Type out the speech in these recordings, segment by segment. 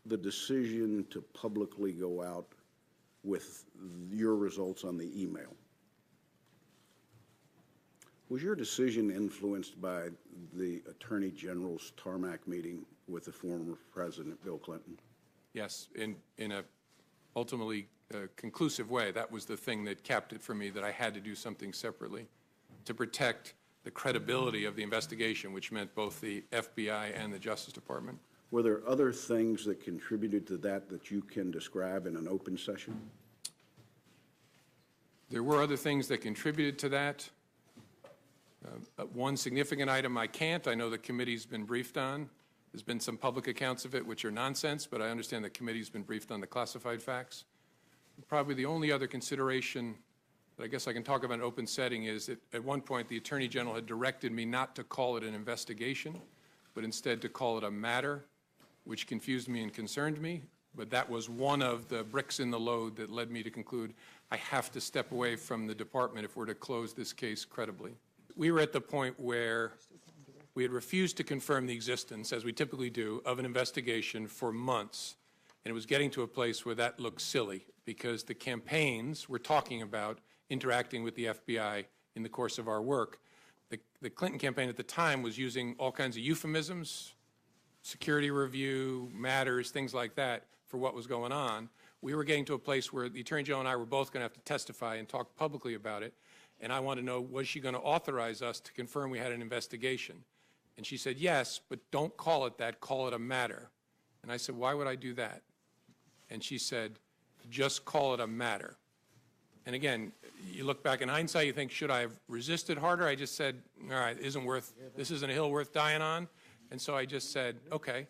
the decision to publicly go out with your results on the email? Was your decision influenced by the Attorney General's tarmac meeting with the former President Bill Clinton? Yes, in a ultimately conclusive way. That was the thing that capped it for me, that I had to do something separately to protect the credibility of the investigation, which meant both the FBI and the Justice Department. Were there other things that contributed to that you can describe in an open session? There were other things that contributed to that. One significant item I can't. I know the committee's been briefed on. There's been some public accounts of it, which are nonsense, but I understand the committee's been briefed on the classified facts. Probably the only other consideration that I guess I can talk about in open setting is that at one point the Attorney General had directed me not to call it an investigation, but instead to call it a matter, which confused me and concerned me. But that was one of the bricks in the load that led me to conclude I have to step away from the department if we're to close this case credibly. We were at the point where we had refused to confirm the existence, as we typically do, of an investigation for months. And it was getting to a place where that looked silly because the campaigns were talking about interacting with the FBI in the course of our work. The Clinton campaign at the time was using all kinds of euphemisms, security review, matters, things like that for what was going on. We were getting to a place where the Attorney General and I were both going to have to testify and talk publicly about it. And I wanted to know, was she going to authorize us to confirm we had an investigation? And she said, yes, but don't call it that, call it a matter. And I said, why would I do that? And she said, just call it a matter. And again, you look back in hindsight, you think, should I have resisted harder? I just said, all right, this isn't a hill worth dying on. And so I just said, okay,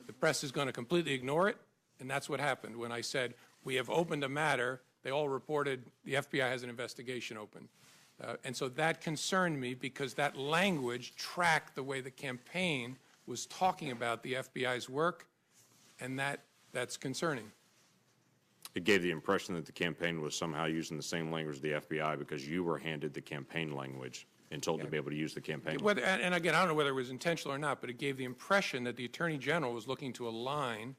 the press is going to completely ignore it. And that's what happened. When I said, we have opened a matter, they all reported the FBI has an investigation open. And so that concerned me because that language tracked the way the campaign was talking about the FBI's work, and that's concerning. It gave the impression that the campaign was somehow using the same language as the FBI because you were handed the campaign language and told to be able to use the campaign language. And again, I don't know whether it was intentional or not, but it gave the impression that the Attorney General was looking to align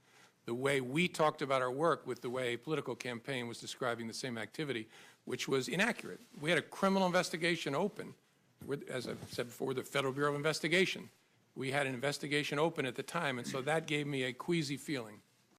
the way we talked about our work with the way a political campaign was describing the same activity, which was inaccurate. We had a criminal investigation open. As I've said before, the Federal Bureau of Investigation. We had an investigation open at the time, and so that gave me a queasy feeling.